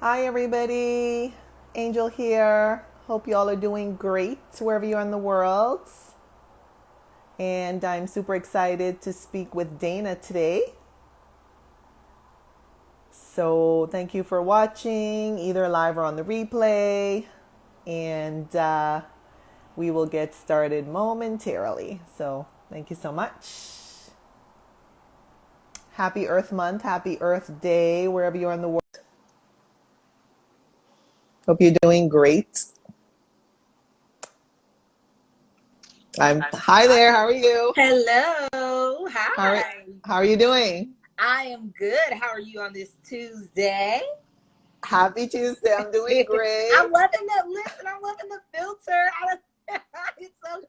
Hi, everybody. Angel here. Hope you all are doing great wherever you are in the world. And I'm super excited to speak with Dana today. So, thank you for watching, either live or on the replay. And we will get started momentarily. So, thank you so much. Happy Earth Month, happy Earth Day, wherever you are in the world. Hope you're doing great. Hi there. How are you? Hello. How are, Hi. how are you doing? I am good. How are you on this Tuesday? Happy Tuesday. I'm doing great. I'm loving the listen. I'm loving the filter. It's so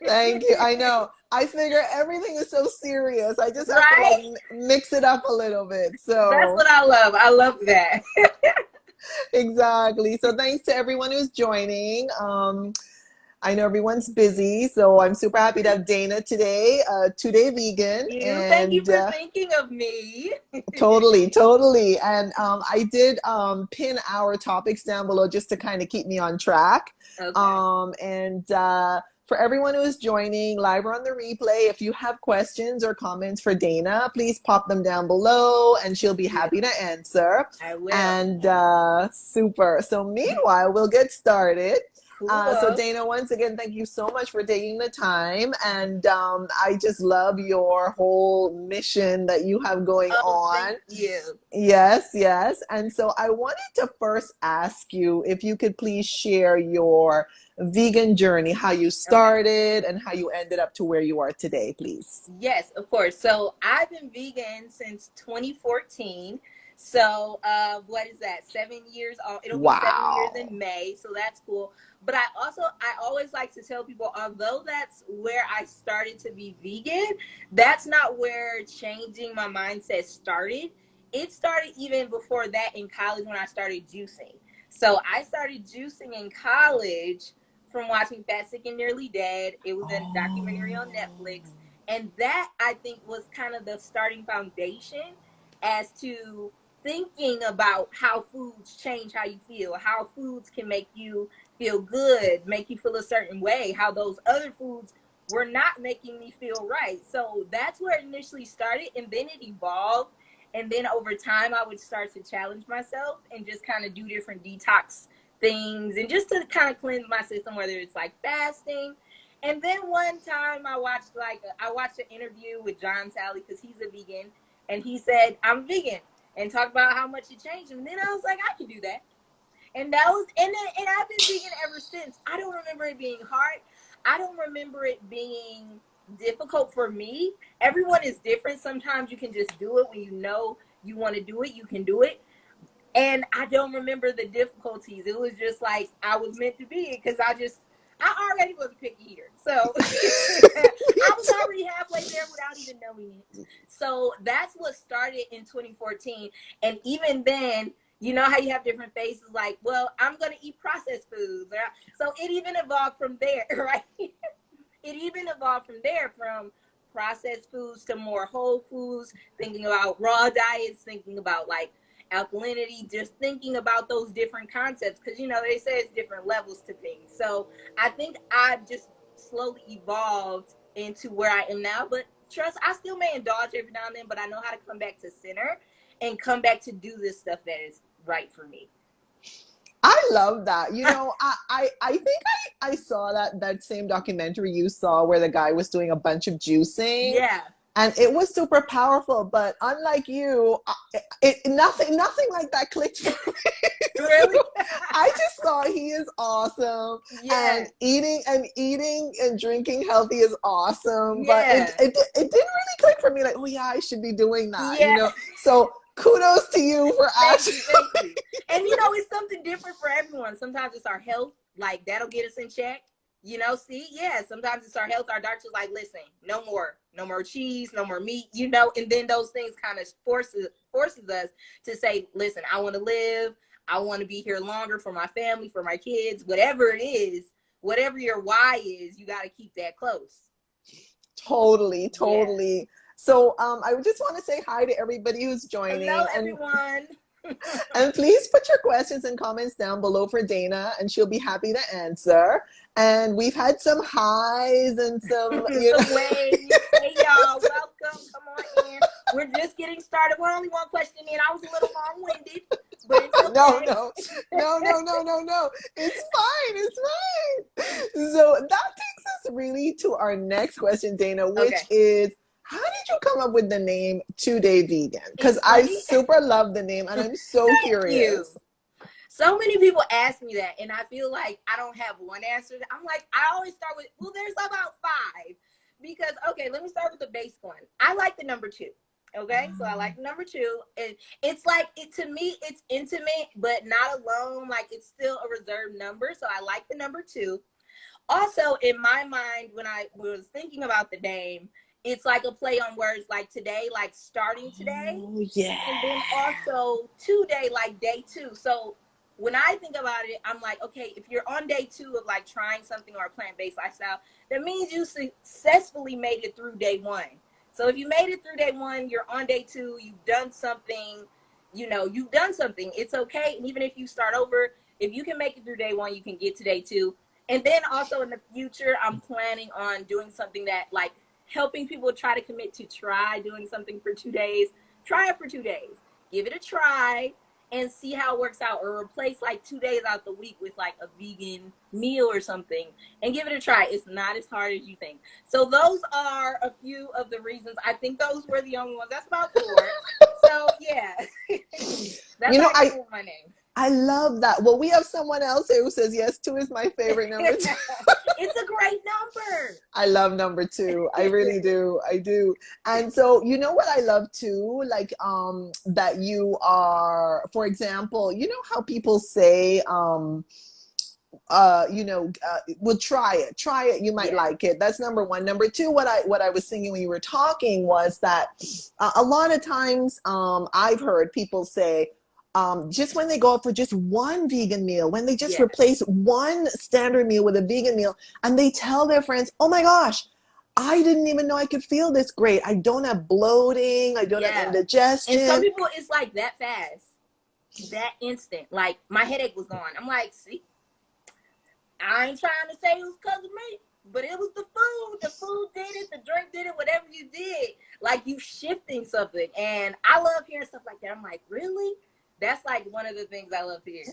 Thank you. cute. I know. I figure everything is so serious. I just have to like Right? mix it up a little bit. That's So, what I love. I love that. exactly. So, thanks to everyone who's joining. I know everyone's busy, so I'm super happy to have Dana today, 2 day vegan, Thank you and for thinking of me. totally, totally. And I did pin our topics down below just to kind of keep me on track. Okay. And for everyone who is joining live or on the replay, if you have questions or comments for Dana, please pop them down below and she'll be Yeah, happy to answer. I will. And super. So, meanwhile, we'll get started. So Cool. Dana, once again, thank you so much for taking the time, and I just love your whole mission that you have going Oh, on. thank you. Yes, yes. And so I wanted to first ask you if you could please share your vegan journey, how you Okay. started and how you ended up to where you are today, please. Yes, of course. So I've been vegan since 2014. So what is that? 7 years. It'll be 7 years Wow. in May. So that's cool. But I always like to tell people, although that's where I started to be vegan, that's not where changing my mindset started. It started even before that in college when I started juicing. So I started juicing in college from watching Fat, Sick, and Nearly Dead. It was a documentary on Oh. Netflix, and that I think was kind of the starting foundation as to thinking about how foods change how you feel, how foods can make you feel good, make you feel a certain way, how those other foods were not making me feel right. So that's where it initially started, and then it evolved. And then over time, I would start to challenge myself and just kind of do different detox things and just to kind of cleanse my system, whether it's like fasting. And then one time I watched an interview with John Sally because he's a vegan, and he said I'm vegan and talked about how much it changed. And then I was like, I can do that. And that was and I've been vegan ever since. I don't remember it being hard. I don't remember it being difficult for me. Everyone is different. Sometimes you can just do it when you know you want to do it. You can do it, and I don't remember the difficulties. It was just like I was meant to be because I already was a picky eater. So I was already halfway there without even knowing it. So that's what started in 2014. And even then, you know how you have different phases like, well, I'm going to eat processed foods. So it even evolved from there, right? It even evolved from there from processed foods to more whole foods, thinking about raw diets, thinking about like alkalinity, just thinking about those different concepts because they say it's different levels to things. So I think I've just slowly evolved into where I am now. But trust, I still may indulge every now and then, but I know how to come back to center and come back to do this stuff that is right for me. I love that. I think I saw that same documentary you saw where the guy was doing a bunch of juicing Yeah. and it was super powerful, but unlike you, nothing like that clicked for me. Really? So I just saw he is awesome, and Yeah. eating and drinking healthy is awesome, but Yeah. it didn't really click for me like, oh yeah, I should be doing that, Yeah. So kudos to you for Thank actually you, thank you. And it's something different for everyone. Sometimes it's our health, like that'll get us in check. See, yeah, sometimes it's our health. Our doctor's like, listen, no more cheese, no more meat, and then those things kind of forces us to say, listen, I want to live, I want to be here longer for my family, for my kids, whatever it is, whatever your why is, you got to keep that close. totally, Yeah. totally. So I just want to say hi to everybody who's Hello, joining, and everyone. And please put your questions and comments down below for Dana, and she'll be happy to answer. And we've had some highs and some, Some waves. Hey y'all, welcome. Come on in. We're just getting started. We're only one question in. I was a little long-winded, but it's no, okay. no, no, no, no, no, no. It's fine. It's fine. So that takes us really to our next question, Dana, which Okay. is, how did you come up with the name 2-Day Vegan? Because It's I funny. super love the name and I'm so Thank you. curious. So many people ask me that, and I feel like I don't have one answer. I'm like, I always start with, well, there's about five. Because, okay, let me start with the base one. I like the number two. Okay, so I like number two. And it's like, to me, it's intimate, but not alone. Like, it's still a reserved number. So I like the number two. Also, in my mind, when I was thinking about the name, it's like a play on words, like today, like starting today, Oh, yeah. and then also today, like day two. So when I think about it, I'm like, okay, if you're on day two of like trying something or a plant-based lifestyle, that means you successfully made it through day one. So if you made it through day one, you're on day two, you've done something, you've done something. It's okay. And even if you start over, if you can make it through day one, you can get to day two. And then also in the future, I'm planning on doing something that like helping people try to commit to try doing something for 2 days. Try it for 2 days. Give it a try and see how it works out, or replace like 2 days out the week with like a vegan meal or something and give it a try. It's not as hard as you think. So those are a few of the reasons. I think those were the only ones. That's about four. So yeah. That's You how know, I came up with my name. I love that. Well, we have someone else here who says yes, two is my favorite number. Two. It's a great number. I love number two. I really do. I do. And so, you know what I love too? Like, that you are, for example, you know how people say, well, try it, you might Yeah. like it. That's number one. Number two, what I was thinking when you were talking was that a lot of times I've heard people say, just when they go out for just one vegan meal, when they just Yeah. replace one standard meal with a vegan meal, and they tell their friends, oh my gosh, I didn't even know I could feel this great. I don't have bloating, I don't have Yeah. And some indigestion. people, it's like that fast, that instant. Like my headache was gone. I'm like, see, I ain't trying to say it was because of me, but it was the food. The food did it, the drink did it, whatever you did. Like you shifting something. And I love hearing stuff like that. I'm like, really? That's like one of the things I love to hear.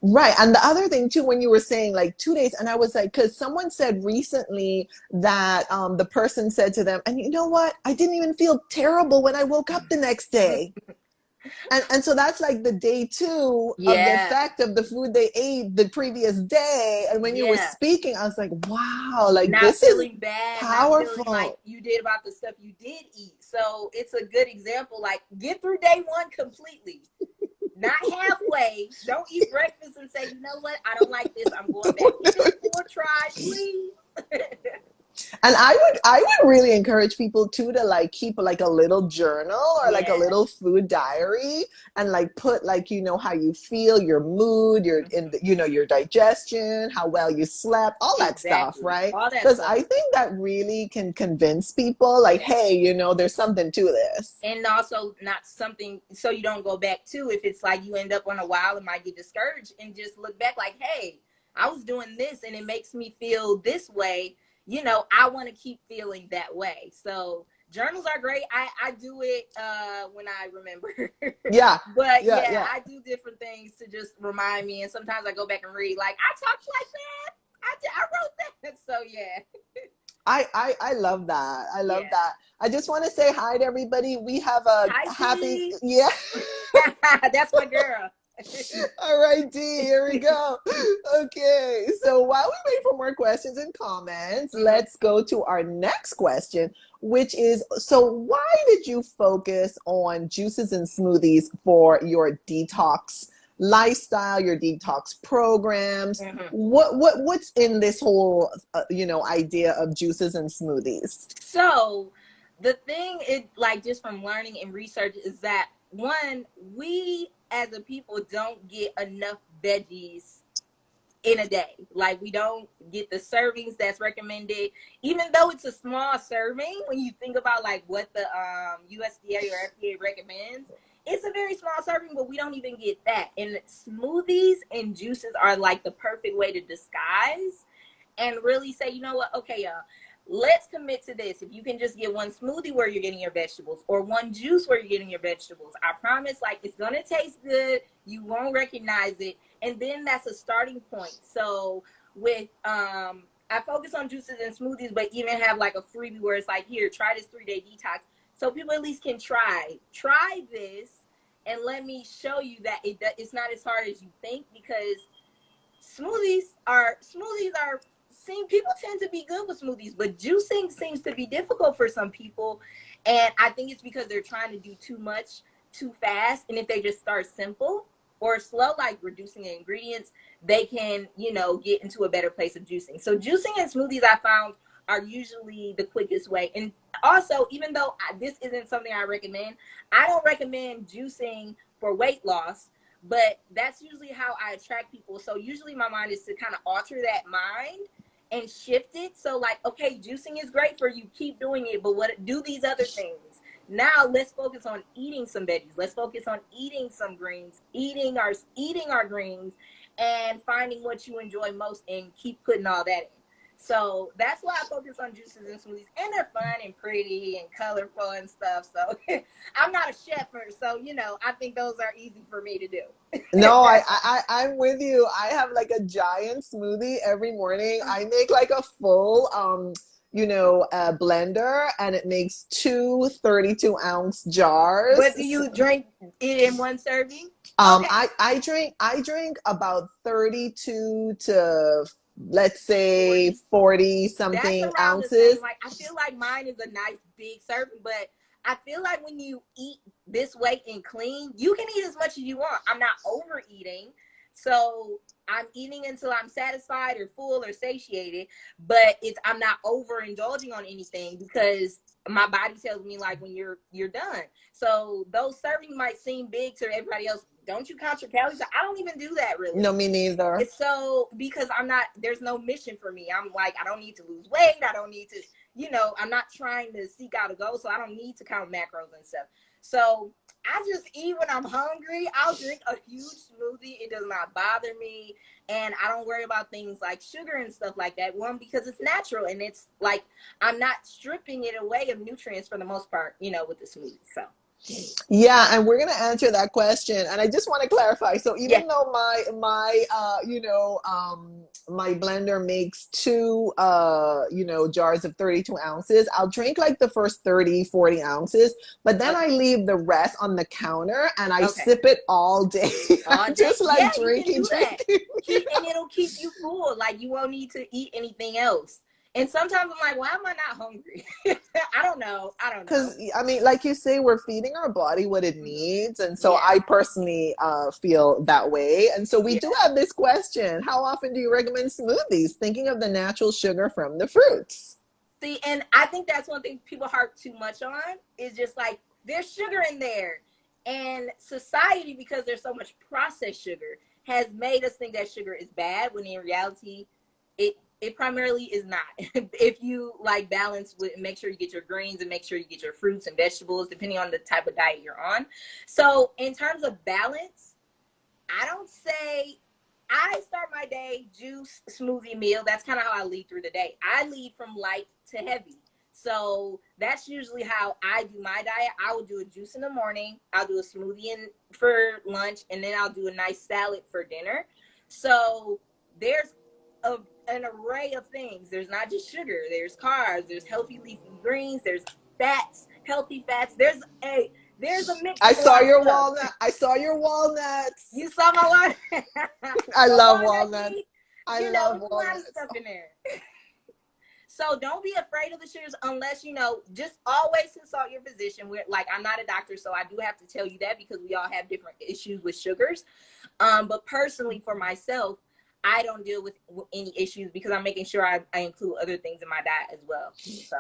Right. And the other thing too, when you were saying like 2 days, and I was like, because someone said recently that the person said to them, and you know what? I didn't even feel terrible when I woke up the next day. And so that's like the day two of the Yeah. effect of the food they ate the previous day. And when you were Yeah. speaking, I was like, wow, like Not this is feeling bad, not feeling like powerful. you did about the stuff you did eat. So it's a good example. Like get through day one completely. Not halfway. Don't eat breakfast and say, you know what? I don't like this. I'm going back. Give it 4 tries, please. And I would really encourage people too to like keep like a little journal or like a Yeah. little food diary and like put like how you feel, your mood, your your digestion, how well you slept, all that stuff, Exactly. right? All that Because stuff. I think that really can convince people like, Yeah. hey, there's something to this. And also not something so you don't go back to, if it's like you end up on a while and might get discouraged and just look back like, hey, I was doing this and it makes me feel this way. I want to keep feeling that way. So journals are great. I do it when I remember. Yeah, But yeah, yeah, yeah. I do different things to just remind me. And sometimes I go back and read, like, I talked like that. I wrote that. So yeah. I love that. I love Yeah. that. I just want to say hi to everybody. We have a Hi, happy, T. yeah. That's my girl. All right, D, here we go. Okay, so while we wait for more questions and comments, Mm-hmm. let's go to our next question, which is, so why did you focus on juices and smoothies for your detox lifestyle, your detox programs? Mm-hmm. What's in this whole idea of juices and smoothies? So the thing is, like, just from learning and research, is that one, we as a people don't get enough veggies in a day. Like we don't get the servings that's recommended, even though it's a small serving. When you think about like what the USDA or FDA recommends, it's a very small serving, but we don't even get that. And smoothies and juices are like the perfect way to disguise and really say, you know what, okay, y'all, let's commit to this. If you can just get one smoothie where you're getting your vegetables or one juice where you're getting your vegetables, I promise, like, it's gonna taste good, you won't recognize it, and then that's a starting point. So with I focus on juices and smoothies, but even have like a freebie where it's like, here, try this 3-day detox, so people at least can try this, and let me show you that it's not as hard as you think, because smoothies are seem people tend to be good with smoothies, but juicing seems to be difficult for some people. And I think it's because they're trying to do too much too fast. And if they just start simple or slow, like reducing the ingredients, they can, get into a better place of juicing. So juicing and smoothies, I found, are usually the quickest way. And also, even though this isn't something I recommend, I don't recommend juicing for weight loss, but that's usually how I attract people. So usually my mind is to kind of alter that mind and shift it. So like, okay, juicing is great for you, keep doing it, but what do these other things? Now let's focus on eating some veggies. Let's focus on eating some greens, eating our greens, and finding what you enjoy most and keep putting all that in. So that's why I focus on juices and smoothies, and they're fun and pretty and colorful and stuff. So I'm not a chef, so I think those are easy for me to do. No, I'm with you. I have like a giant smoothie every morning. I make like a full blender, and it makes two 32-ounce jars. But do you drink it in one serving? Okay. I drink about 32 to, let's say, 40 something That's around ounces. the same. Like, I feel like mine is a nice big serving, but I feel like when you eat this way and clean, you can eat as much as you want. I'm not overeating, so I'm eating until I'm satisfied or full or satiated, but I'm not overindulging on anything, because my body tells me, like, when you're done. So those servings might seem big to everybody else. Don't you count your calories? I don't even do that, really. No, me neither. It's so, because there's no mission for me. I'm like, I don't need to lose weight. I don't need to, I'm not trying to seek out a goal, so I don't need to count macros and stuff. So I just eat when I'm hungry. I'll drink a huge smoothie. It does not bother me. And I don't worry about things like sugar and stuff like that. One, because it's natural, and it's like, I'm not stripping it away of nutrients for the most part, with the smoothie. So. Yeah, and we're gonna answer that question. And I just want to clarify. So even though my blender makes two jars of 32 ounces, I'll drink like the first 30, 40 ounces, but then I leave the rest on the counter, and I sip it all day. Just like drinking. And it'll keep you full. Like, you won't need to eat anything else. And sometimes I'm like, why am I not hungry? I don't know. Because, I mean, like you say, we're feeding our body what it needs. And so I personally feel that way. And so we do have this question. How often do you recommend smoothies? Thinking of the natural sugar from the fruits. See, and I think that's one thing people harp too much on, is just like, there's sugar in there. And society, because there's so much processed sugar, has made us think that sugar is bad, when in reality, it primarily is not. If you like balance with, make sure you get your greens and make sure you get your fruits and vegetables, depending on the type of diet you're on. So in terms of balance, I start my day juice, smoothie, meal. That's kind of how I lead through the day. I lead from light to heavy. So that's usually how I do my diet. I will do a juice in the morning. I'll do a smoothie for lunch, and then I'll do a nice salad for dinner. So there's an array of things. There's not just sugar. There's carbs. There's healthy leafy greens. There's fats, healthy fats. There's a mix. I saw your walnut. I saw your walnuts. You saw my walnut. I love walnuts. I love walnuts. A lot of stuff in there. So don't be afraid of the sugars, unless, just always consult your physician. I'm not a doctor, so I do have to tell you that, because we all have different issues with sugars. But personally, for myself, I don't deal with any issues, because I'm making sure I include other things in my diet as well. So.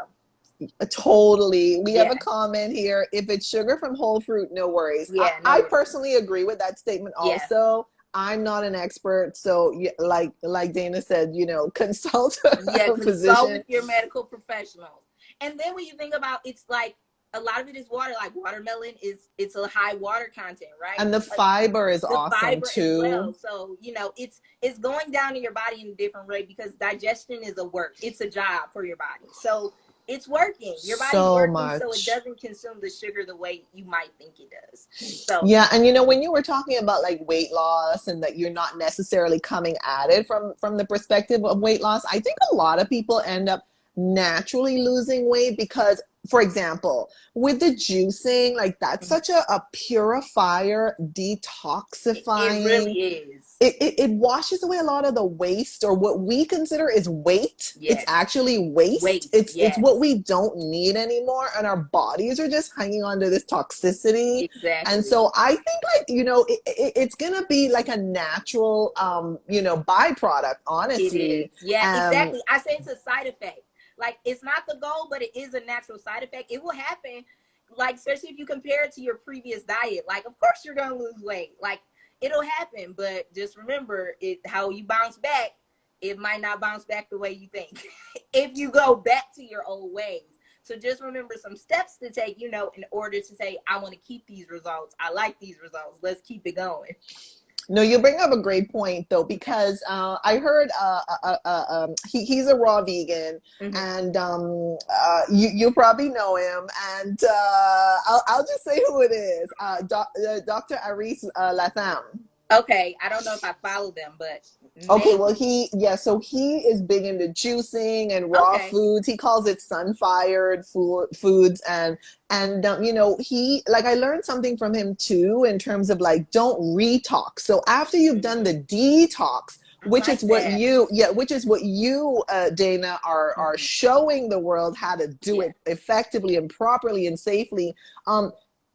Totally. We have a comment here. If it's sugar from whole fruit, no worries. I personally agree with that statement also. I'm not an expert. So like Dana said, consult a physician. Consult with your medical professionals. And then when you think about, it's like, a lot of it is water. Like watermelon it's a high water content, right? And the Like fiber is the awesome fiber as too. well. So, it's going down in your body in a different way because digestion is a work. It's a job for your body. So it's working. Your body's So working so it much. doesn't consume the sugar the way you might think it does. So Yeah, and when you were talking about like weight loss and that you're not necessarily coming at it from the perspective of weight loss, I think a lot of people end up naturally losing weight because, for example, with the juicing, like that's such a purifier, it really detoxifying. is. It washes away a lot of the waste or what we consider is weight. It's Yes. actually waste. Waste. It's what Yes. we don't need anymore, and our bodies are just hanging on to this toxicity. And Exactly. so I think like it's gonna be like a natural byproduct, It honestly. is. Yeah, um exactly. I say it's a side effect. Like it's not the goal, but it is a natural side effect. It will happen. Like especially if you compare it to your previous diet. Like of course you're gonna lose weight. Like it'll happen, but just remember it how you bounce back, it might not bounce back the way you think. If you go back to your old ways. So just remember some steps to take, in order to say, I want to keep these results. I like these results. Let's keep it going. No, you bring up a great point though, because I heard he's a raw vegan, Mm-hmm. and you probably know him, and I'll just say who it is, Dr. Aris Latham. Okay, I don't know if I follow them, but Okay, well, maybe. so he is big into juicing and raw Okay. foods. He calls it sun-fired foods, and he, like, I learned something from him too in terms of like don't retox. So after you've done the detox, I like that. which is what you, Dana, are Mhm. showing the world how to do Yeah. it effectively and properly and safely.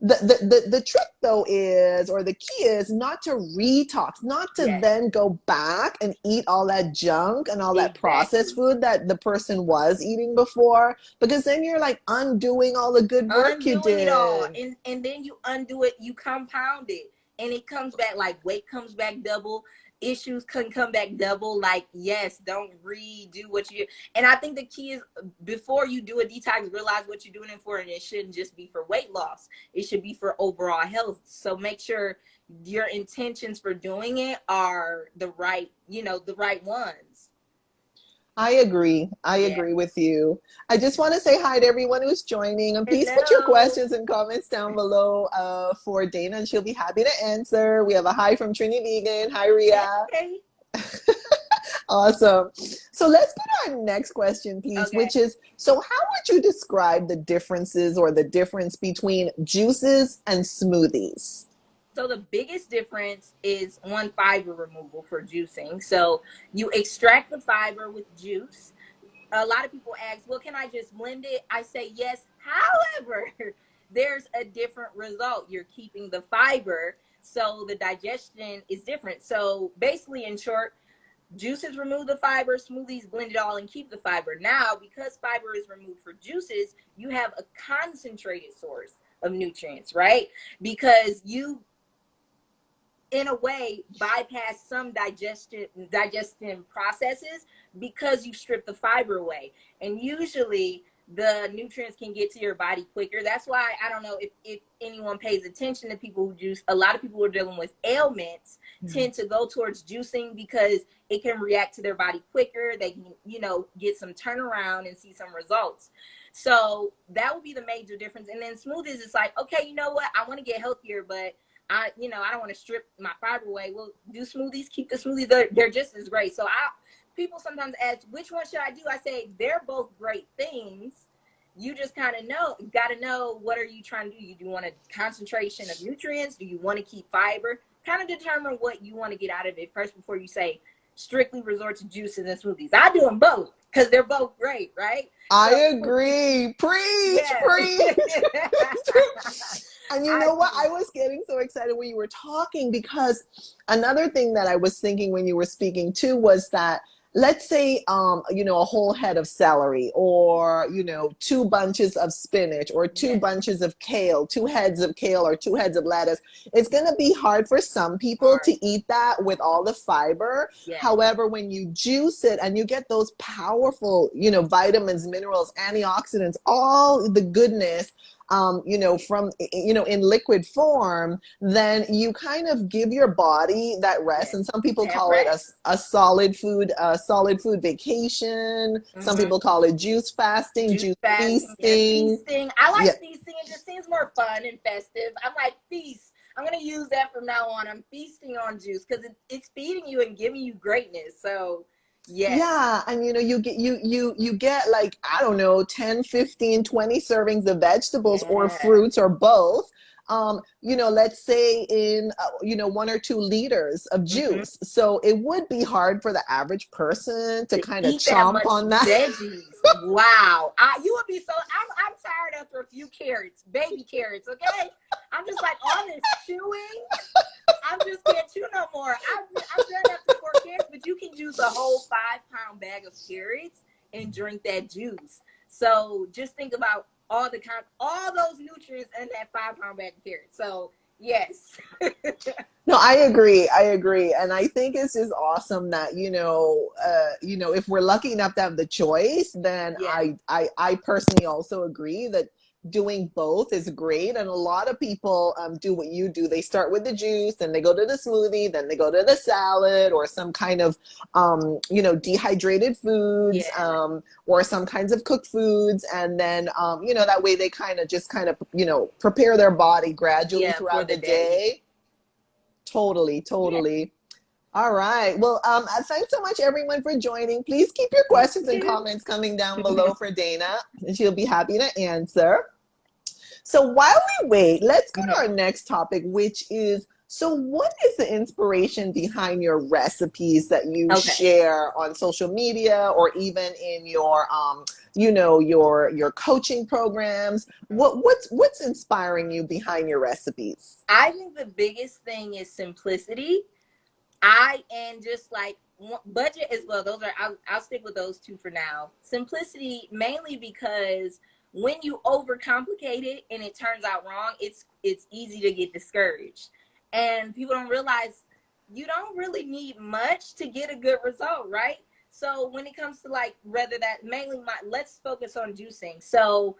The trick though is, or the key is, not to retox, not to Yes. then go back and eat all that junk and all that processed Exactly. food that the person was eating before, because then you're like undoing all the good work you Undoing it all, did. and then you undo it, you compound it, and it comes back like weight comes back double, issues can come back double. Like yes, don't redo what you do. And I think the key is before you do a detox, realize what you're doing it for, and it shouldn't just be for weight loss, it should be for overall health. So make sure your intentions for doing it are the right ones. I agree. I Yeah. agree with you. I just want to say hi to everyone who's joining, and please put your Hello. questions and comments down below for Dana, and she'll be happy to answer. We have a hi from Trini Vegan. Hi, Ria. Hey. Awesome. So let's go to our next question, please, Okay. which is, so how would you describe the differences or the difference between juices and smoothies? So the biggest difference is one, fiber removal for juicing. So you extract the fiber with juice. A lot of people ask, well, can I just blend it? I say yes. However, there's a different result. You're keeping the fiber, so the digestion is different. So basically, in short, juices remove the fiber, smoothies blend it all and keep the fiber. Now, because fiber is removed for juices, you have a concentrated source of nutrients, right? Because you in a way bypass some digestion processes because you strip the fiber away, and usually the nutrients can get to your body quicker. That's why I don't know if anyone pays attention to people who juice. A lot of people who are dealing with ailments tend to go towards juicing because it can react to their body quicker. They can get some turnaround and see some results. So that would be the major difference. And then smoothies, it's like, okay, you know what, I want to get healthier, but I don't want to strip my fiber away. Well, do smoothies, keep the smoothies. They're just as great. So people sometimes ask, which one should I do? I say they're both great things. You just kind of got to know what are you trying to do. You do want a concentration of nutrients? Do you want to keep fiber? Kind of determine what you want to get out of it first before you say strictly resort to juices and smoothies. I do them both because they're both great, right? I So agree. Preach, yeah. preach. And you I know what? do. I was getting so excited when you were talking, because another thing that I was thinking when you were speaking too was that, let's say a whole head of celery, or two bunches of spinach, or two Yes. bunches of kale, two heads of kale, or two heads of lettuce. It's going to be hard for some people Hard. to eat that with all the fiber. Yes. However, when you juice it and you get those powerful vitamins, minerals, antioxidants, all the goodness, from, in liquid form, then you kind of give your body that rest. Yes. And some people That call it rest. a solid food vacation. Some Mm-hmm. people call it juice fasting, Juice juice fasting, yes, feasting. feasting. I Yeah. like feasting. It just seems more fun and festive. I'm like, feast. I'm gonna use that from now on. I'm feasting on juice because it's feeding you and giving you greatness. So yes. Yeah, and you get like, I don't know, 10, 15, 20 servings of vegetables or Yeah. fruits or both. Let's say in 1 or 2 liters of Mm-hmm. juice. So it would be hard for the average person to To kind of eat that chomp much on that. veggies. Wow. You would be so I'm tired after a few carrots, baby carrots, okay? I'm just like all this chewing. I just can't chew no more. I'm done after 4 carrots, but you can juice a whole 5 pound bag of carrots and drink that juice. So just think about all those nutrients in that 5 pound bag of carrots. So yes. No, I agree. I agree. And I think it's just awesome that, if we're lucky enough to have the choice, then Yeah. I personally also agree that doing both is great. And a lot of people do what you do. They start with the juice, then they go to the smoothie, then they go to the salad or some kind of, dehydrated foods, Yeah. or some kinds of cooked foods. And then, that way they kind of, prepare their body gradually Yeah, for throughout the the day. day. Totally, Yeah. totally. All right. Well, thanks so much, everyone, for joining. Please keep your questions and Thank comments coming down you. below for Dana, and she'll be happy to answer. So while we wait, let's go to our next topic, which is, so what is the inspiration behind your recipes that you Okay. share on social media or even in your your coaching programs? What's inspiring you behind your recipes? I think the biggest thing is simplicity. And just like budget as well. Those are I'll stick with those two for now. Simplicity mainly because when you overcomplicate it and it turns out wrong, it's easy to get discouraged. And people don't realize you don't really need much to get a good result, right? So when it comes to like whether that mainly my let's focus on juicing. So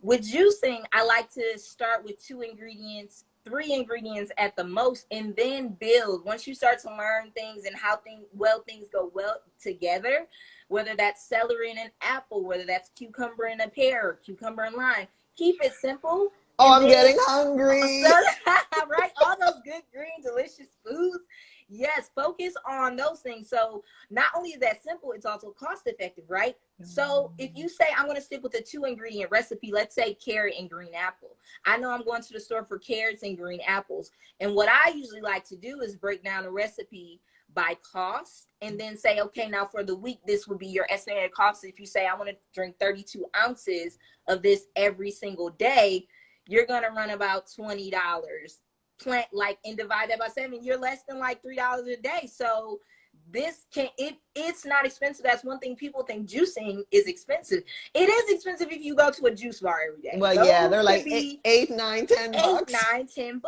with juicing, I like to start with 2 ingredients, 3 ingredients at the most, and then build. Once you start to learn things and how things go well together, whether that's celery and an apple, whether that's cucumber and a pear, or cucumber and lime, keep it simple. Oh, And I'm then getting hungry. right, all those good green delicious foods. Yes, focus on those things. So not only is that simple, it's also cost effective, right? So if you say I'm going to stick with a 2 ingredient recipe, let's say carrot and green apple. I know I'm going to the store for carrots and green apples. And what I usually like to do is break down a recipe by cost and then say, okay, now for the week, this would be your estimated cost. If you say I want to drink 32 ounces of this every single day, you're going to run about $20. Plant like and divide that by 7, you're less than like $3 a day. So it's not expensive. That's one thing people think juicing is expensive. It is expensive if you go to a juice bar every day. Well, yeah, Those they're could like be eight, 9, 10 eight, bucks. nine, $10.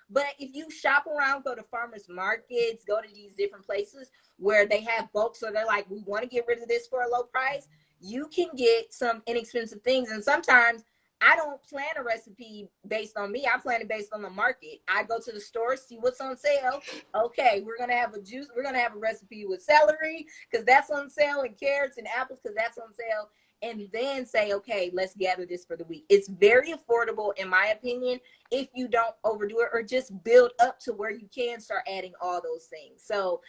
But if you shop around, go to farmers markets, go to these different places where they have bulk, so they're like, we want to get rid of this for a low price. You can get some inexpensive things, and sometimes I don't plan a recipe based on me. I plan it based on the market. I go to the store, see what's on sale. Okay, we're gonna have a juice. We're gonna have a recipe with celery because that's on sale, and carrots and apples because that's on sale. And then say, okay, let's gather this for the week. It's very affordable, in my opinion, if you don't overdo it or just build up to where you can start adding all those things. So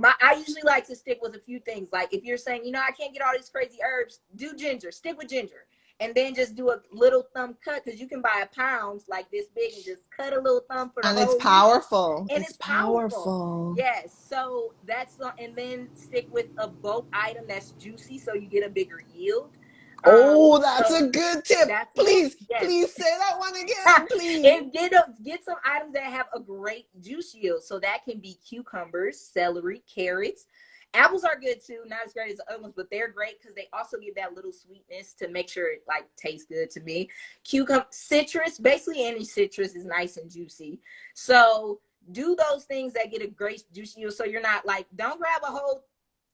I usually like to stick with a few things. Like if you're saying, I can't get all these crazy herbs, do ginger, stick with ginger. And then just do a little thumb cut because you can buy a pound like this big and just cut a little thumb for the And it's whole week. powerful. And It's it's powerful. powerful. Yes. So and then stick with a bulk item that's juicy so you get a bigger yield. Oh, that's So a good tip. that's a tip. Please, Yes. please say that one again, please. And get some items that have a great juice yield. So that can be cucumbers, celery, carrots. Apples are good too, not as great as the other ones, but they're great because they also give that little sweetness to make sure it like tastes good to me. Citrus, basically any citrus is nice and juicy. So do those things that get a great juice yield. So you're not like, don't grab a whole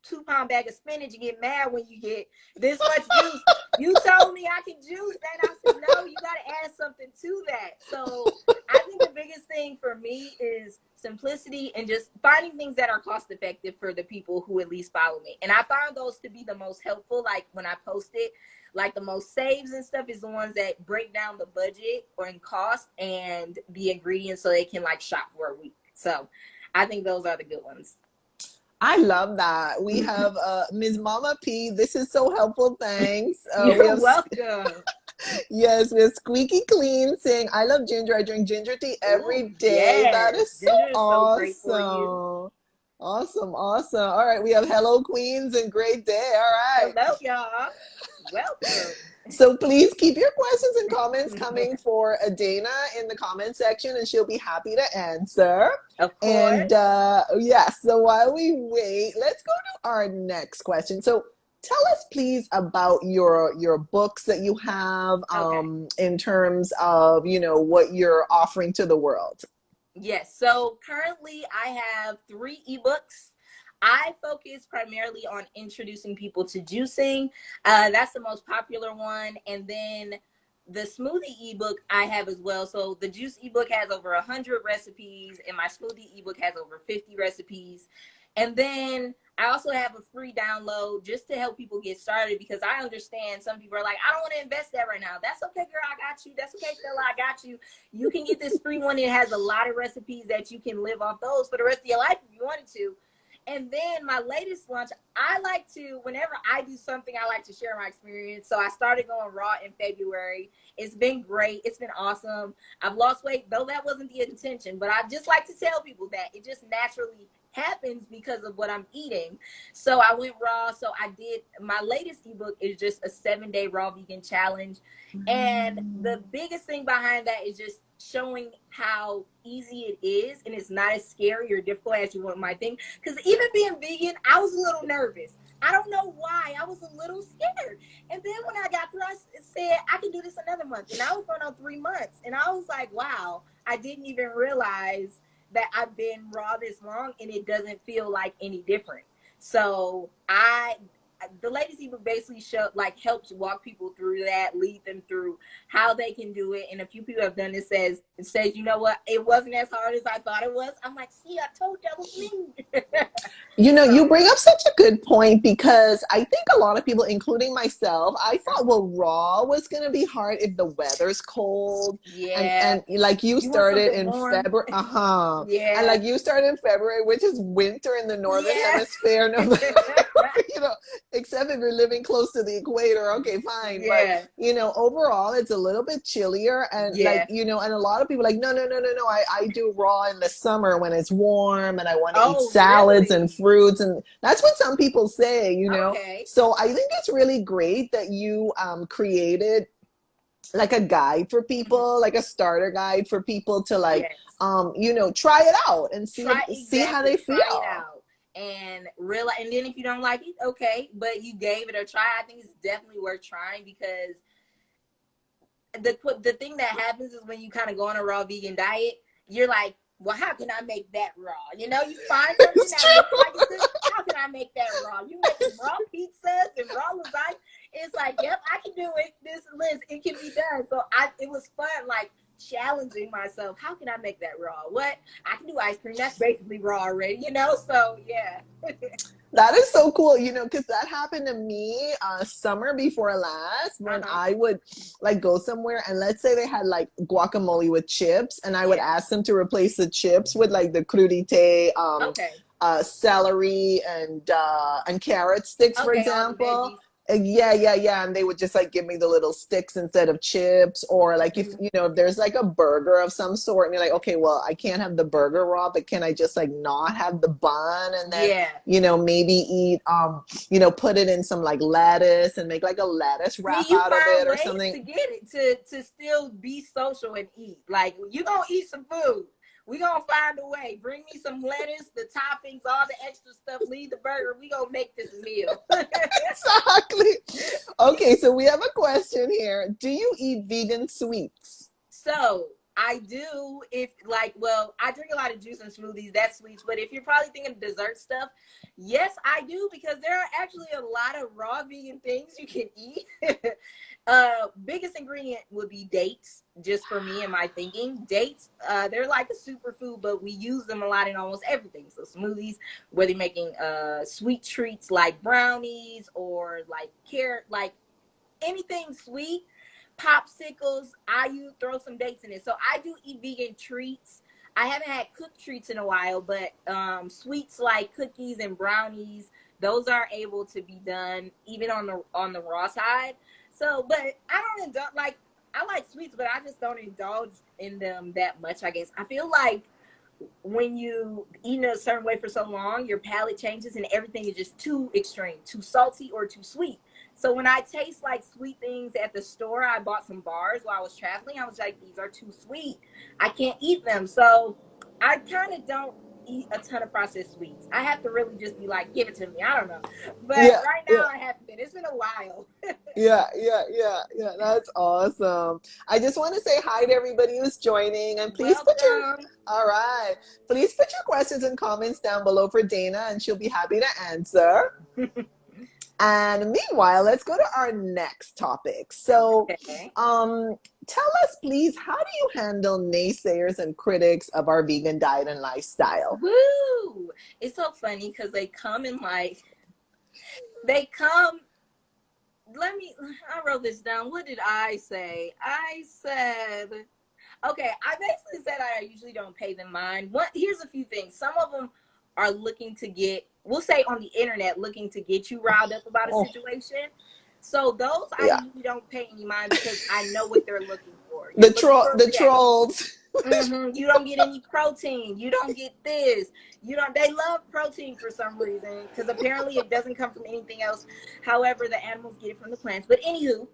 2-pound bag of spinach and get mad when you get this much juice. You told me I can juice that. I said, no, you got to add something to that. So I think the biggest thing for me is simplicity and just finding things that are cost effective for the people who at least follow me. And I found those to be the most helpful. Like when I post it, like the most saves and stuff is the ones that break down the budget or in cost and the ingredients so they can like shop for a week. So I think those are the good ones. I love that. We have Ms. Mama P. This is so helpful. Thanks. We You're have welcome. yes, we have Squeaky Clean saying, "I love ginger. I drink ginger tea every Ooh, day." That yes. is so Ginger is so great for you. awesome. Awesome, awesome. All right, we have Hello Queens and great day. All right. Hello, y'all. Welcome. So please keep your questions and comments coming for Adana in the comment section, and she'll be happy to answer. Of And course. yes, so while we wait, let's go to our next question. So tell us, please, about your books that you have Okay. in terms of what you're offering to the world. Yes. So currently I have 3 ebooks. I focus primarily on introducing people to juicing. That's the most popular one. And then the smoothie ebook I have as well. So the juice ebook has over 100 recipes, and my smoothie ebook has over 50 recipes. And then I also have a free download just to help people get started, because I understand some people are like, I don't want to invest that right now. That's okay, girl. I got you. That's okay, Stella. I got you. You can get this free one. It has a lot of recipes that you can live off those for the rest of your life if you wanted to. And then my latest launch, I like to, whenever I do something, I like to share my experience. So I started going raw in February. It's been great. It's been awesome. I've lost weight, though that wasn't the intention. But I just like to tell people that it just naturally happens because of what I'm eating. So I went raw. So I did, my latest ebook is just a 7-day raw vegan challenge. And the biggest thing behind that is just showing how easy it is, and it's not as scary or difficult as you might think. Because even being vegan, I was a little nervous. I don't know why. I was a little scared. And then when I got through, I said, I can do this another month. And I was going on 3 months. And I was like, wow, I didn't even realize that I've been raw this long and it doesn't feel like any different. So the latest ebook basically helps walk people through that, lead them through how they can do it. And a few people have done it. Says, you know what, it wasn't as hard as I thought it was. I'm like, see, I told you that was me. You So bring up such a good point, because I think a lot of people, including myself, I thought, well, raw was going to be hard if the weather's cold. And yeah, like you you want started something in warm. February, and Yeah, like you started in February, which is winter in the northern yeah. hemisphere. No, you know, except if you're living close to the equator, okay, fine. But Yeah, overall, it's a little bit chillier, and yeah. and a lot of people are like, no, no, no, no, no. I do raw in the summer when it's warm, and I want to eat Oh, salads and really? fruits, and that's what some people say. Okay. So I think it's really great that you created like a guide for Mhm. people, like a starter guide for people to like Yes. try it out and see how they Try it feel. out and realize. And then if you don't like it, okay, but you gave it a try. I think it's definitely worth trying, because the thing that happens is when you kind of go on a raw vegan diet, you're like, well, how can I make that raw? You find something It's that looks true. like it's good. How can I make that raw? You making raw pizzas and raw lasagna. It's like, yep, I can do it. This list, it can be done. So it was fun, like challenging myself. How can I make that raw? What? I can do ice cream. That's basically raw already. So yeah. That is so cool, because that happened to me summer before last, when Uh-huh. I would like go somewhere, and let's say they had like guacamole with chips, and I would Yeah. ask them to replace the chips with like the crudité, Okay. celery and carrot sticks, for Okay. All the example. veggies. Yeah, yeah, yeah. And they would just like give me the little sticks instead of chips. Or like if Mhm. if there's like a burger of some sort, and you're like, okay, well, I can't have the burger raw, but can I just like not have the bun, and then Yeah. maybe eat put it in some like lettuce and make like a lettuce See, wrap you out of find it or ways something. to get it to still be social and eat. Like, you gonna eat some food. We gonna find a way. Bring me some lettuce, the toppings, all the extra stuff. Leave the burger. We gonna make this meal. Exactly. Okay, so we have a question here. Do you eat vegan sweets? So I do. If like, well, I drink a lot of juice and smoothies. That's sweets. But if you're probably thinking of dessert stuff, yes, I do because there are actually a lot of raw vegan things you can eat. Biggest ingredient would be dates. Just for me and my thinking, dates. They're like a superfood, but we use them a lot in almost everything. So smoothies, whether you're making sweet treats like brownies or like carrot, like anything sweet, popsicles, throw some dates in it. So I do eat vegan treats. I haven't had cooked treats in a while, but sweets like cookies and brownies, those are able to be done even on the raw side. So, but I don't indulge like I like sweets, but I just don't indulge in them that much. I guess I feel like when you eat in a certain way for so long, your palate changes and everything is just too extreme, too salty or too sweet. So when I taste like sweet things at the store, I bought some bars while I was traveling. I was like, these are too sweet. I can't eat them. So I kind of don't eat a ton of processed sweets. I have to really just be like, give it to me. I don't know. But Yeah, right yeah. now I haven't been. It's been a while. Yeah. That's awesome. I just want to say hi to everybody who's joining, and please put your Welcome. all right. Please put your questions and comments down below for Dana, and she'll be happy to answer. And meanwhile, let's go to our next topic. So, Okay. um, tell us, please, how do you handle naysayers and critics of our vegan diet and lifestyle? Woo! It's so funny because they come in like, they come I wrote this down. What did I say? I said, okay, I basically said I usually don't pay them mind. Here's a few things. Some of them are looking to get, we'll say on the internet, looking to get you riled up about a Oh, situation. So those I yeah. usually don't pay any mind because I know what they're looking for. You're looking for a The reaction. trolls. You don't get any protein. You don't get this. You don't. They love protein for some reason because apparently it doesn't come from anything else. However, the animals get it from the plants. But anywho,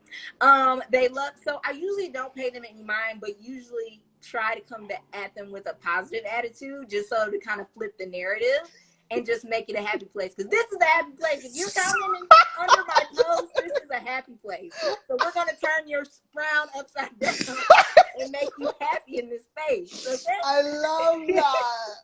they love. So I usually don't pay them any mind, but usually try to come back at them with a positive attitude, just so to kind of flip the narrative and just make it a happy place. Because this is a happy place. If you're commenting under my post, this is a happy place. So we're gonna turn your frown upside down and make you happy in this space. I love Okay. that.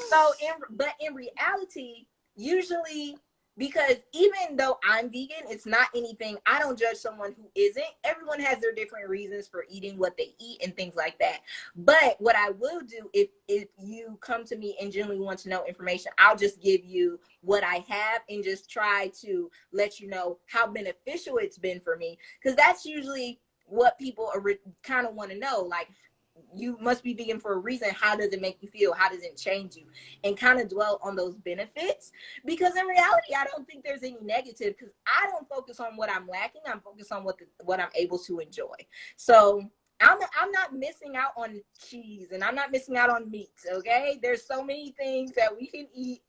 So but in reality, usually because even though I'm vegan, it's not anything, I don't judge someone who isn't. Everyone has their different reasons for eating what they eat and things like that. But what I will do, if you come to me and genuinely want to know information, I'll just give you what I have and just try to let you know how beneficial it's been for me, because that's usually what people are kind of want to know. Like, you must be vegan for a reason. How does it make you feel? How does it change you? And kind of dwell on those benefits, because in reality, I don't think there's any negative, because I don't focus on what I'm lacking. I'm focused on what I'm able to enjoy. So I'm not missing out on cheese, and I'm not missing out on meats. Okay, there's so many things that we can eat,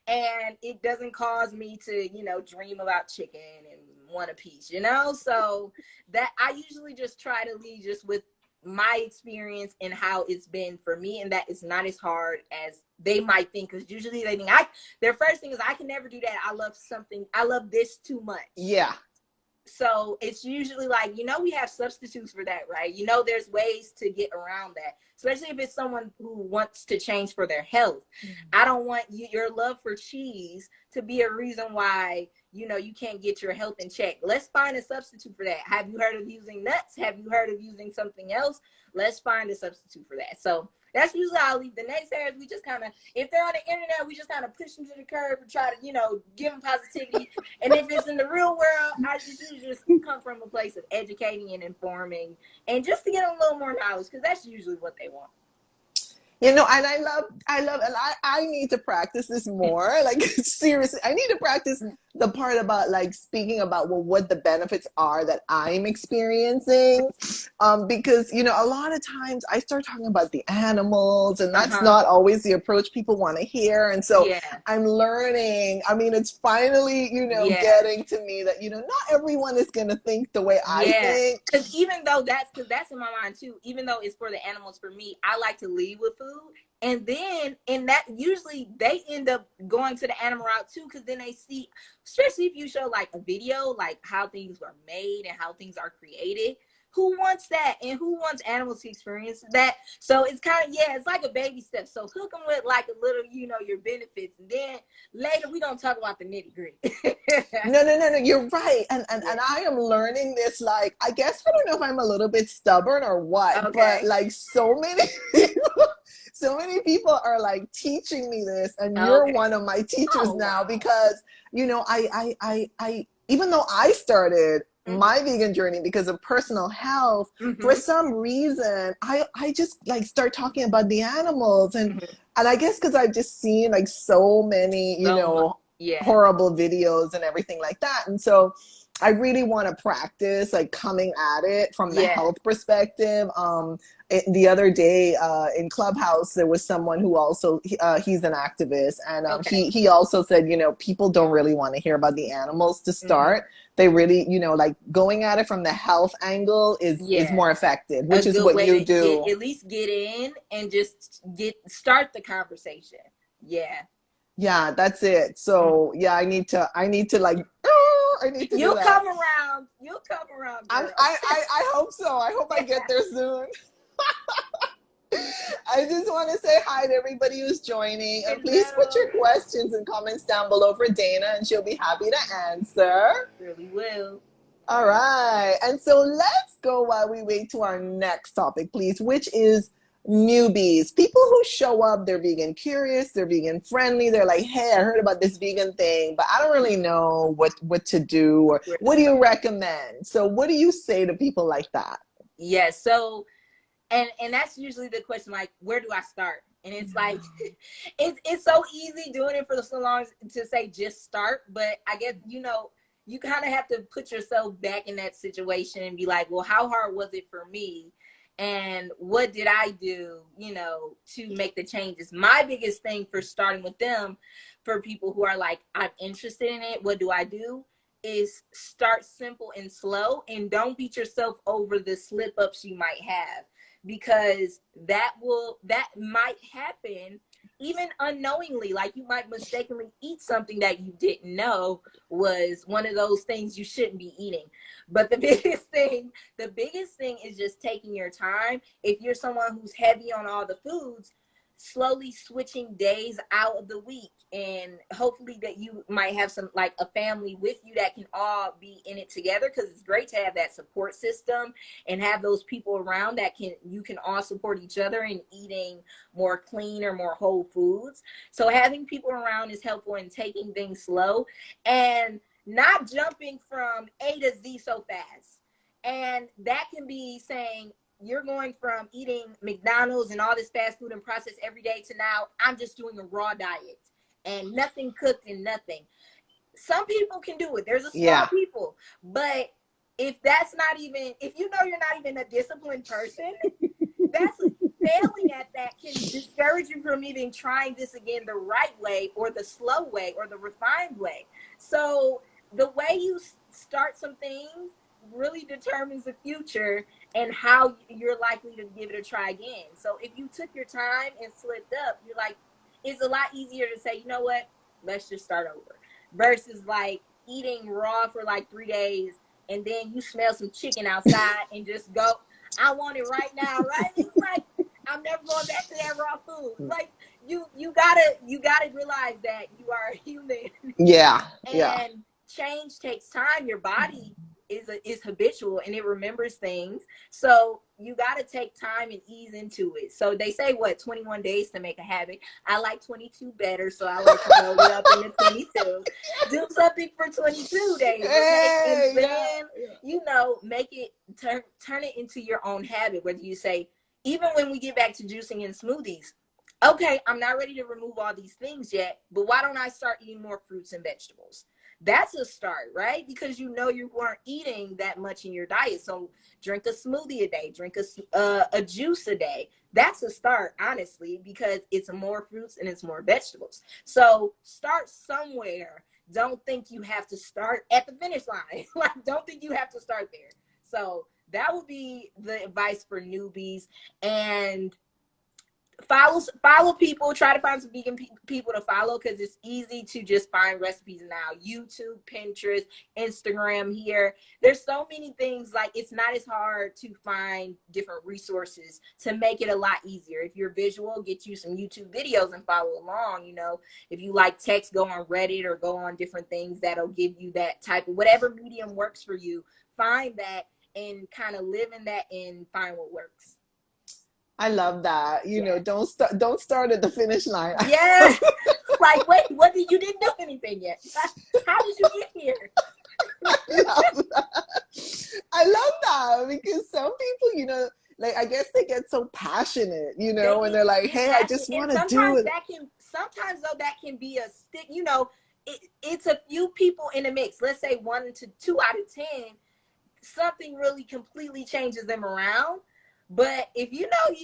and it doesn't cause me to dream about chicken and want a piece. So that I usually just try to lead just with my experience and how it's been for me, and that it's not as hard as they might think, because usually they think their first thing is, I can never do that. I love this too much. Yeah. So it's usually like, we have substitutes for that, right? There's ways to get around that, especially if it's someone who wants to change for their health. I don't want your love for cheese to be a reason why, you can't get your health in check. Let's find a substitute for that. Have you heard of using nuts? Have you heard of using something else? Let's find a substitute for that. So that's usually how I leave. The naysayers, we just kind of, if they're on the internet, we just kind of push them to the curb and try to, give them positivity. And if it's in the real world, I usually just come from a place of educating and informing, and just to get them a little more knowledge, because that's usually what they want. And and I need to practice this more. Like, seriously, I need to practice the part about, like, speaking about, well, what the benefits are that I'm experiencing. Because, a lot of times I start talking about the animals, and that's not always the approach people want to hear. And so Yeah. I'm learning. I mean, it's finally, Yeah. getting to me that, not everyone is going to think the way I think. Because that's in my mind too. Even though it's for the animals, for me, I like to lead with food, and then in that, usually they end up going to the animal route too, because then they see, especially if you show like a video, like how things were made and how things are created. who wants that? And who wants animals to experience that? So it's kind of, yeah, it's like a baby step. So hook them with like a little, you know, your benefits. And then later we don't talk about the nitty gritty. No. You're right. Yeah. And I am learning this, like, I guess I don't know if I'm a little bit stubborn or what, but Okay. like so many people, so many people are like teaching me this, and you're Okay. one of my teachers Oh, now, wow. because, you know, I even though I started Mm-hmm. my vegan journey because of personal health, for Mm-hmm. some reason, I just like start talking about the animals, Mm-hmm. and I guess because I've just seen like so many, you So much. know, Yeah. horrible videos and everything like that. And so I really want to practice like coming at it from the Yeah. health perspective. The other day in Clubhouse, there was someone who also he's an activist, and Okay. he also said, you know, people don't really want to hear about the animals to Mm-hmm. start. They really, you know, like going at it from the health angle is Yeah. more effective, A which is good what way you to get, do. at least get in and just start the conversation. Yeah. Yeah, that's it. Mm. So yeah, I need to like, oh, I need to do You'll that. come around. You'll come around, I'm, girl. I hope so. I hope I get there soon. I just want to say hi to everybody who's joining, and please put Hello. your questions and comments down below for Dana, and she'll be happy to answer. Really will. All right. And so let's go while we wait to our next topic, please, which is newbies. People who show up, they're vegan curious, they're vegan friendly. They're like, hey, I heard about this vegan thing, but I don't really know what to do, or Where to what do you start? recommend? So what do you say to people like that? Yeah. So, and that's usually the question, like, where do I start? And it's like, it's so easy doing it for so long to say just start, but I guess, you know, you kind of have to put yourself back in that situation and be like, well, how hard was it for me, and what did I do, you know, to make the changes? My biggest thing for starting with them, for people who are like, I'm interested in it, what do I do, is start simple and slow, and don't beat yourself over the slip ups you might have, because that might happen even unknowingly. Like, you might mistakenly eat something that you didn't know was one of those things you shouldn't be eating. But the biggest thing is just taking your time. If you're someone who's heavy on all the foods, slowly switching days out of the week, and hopefully that you might have some, like, a family with you that can all be in it together, because it's great to have that support system and have those people around that you can all support each other in eating more clean or more whole foods. So having people around is helpful in taking things slow and not jumping from A to Z so fast. And that can be saying, you're going from eating McDonald's and all this fast food and processed every day to now I'm just doing a raw diet and nothing cooked and nothing. Some people can do it. There's a small Yeah. people, but if you know you're not even a disciplined person, that's failing at that can discourage you from even trying this again the right way, or the slow way, or the refined way. So the way you start some things really determines the future and how you're likely to give it a try again. So if you took your time and slipped up, you're like, it's a lot easier to say, you know what, let's just start over, versus like eating raw for like 3 days and then you smell some chicken outside and just go, I want it right now, right? It's like, I'm never going back to that raw food. Like, you gotta realize that you are a human. Yeah. Yeah. And change takes time. Your body is habitual and it remembers things. So you got to take time and ease into it. So they say, what, 21 days to make a habit. I like 22 better, so I like to build it up into 22. Do something for 22 days, okay? And Hey, yeah, then, yeah. make it, turn it into your own habit. Whether you say, even when we get back to juicing and smoothies, okay, I'm not ready to remove all these things yet, but why don't I start eating more fruits and vegetables? That's a start, right? Because you know you weren't eating that much in your diet. So drink a smoothie a day, drink a juice a day. That's a start, honestly, because it's more fruits and it's more vegetables. So start somewhere. Don't think you have to start at the finish line. Like, don't think you have to start there. So that would be the advice for newbies. And follow people. Try to find some vegan people to follow, because it's easy to just find recipes now. YouTube, Pinterest, Instagram. Here, there's so many things. Like, it's not as hard to find different resources to make it a lot easier. If you're visual, get you some YouTube videos and follow along. You know, if you like text, go on Reddit or go on different things that'll give you that type of whatever medium works for you. Find that and kind of live in that and find what works. I love that. You know, Yeah. don't start at the finish line. Yeah. Like, wait, you didn't do anything yet. How did you get here? I love that, because some people, you know, like, I guess they get so passionate, you know, and they're like, hey, I just want to do it. Sometimes though, that can be a stick, you know, it's a few people in the mix. Let's say 1 to 2 out of 10, something really completely changes them around. But if you know,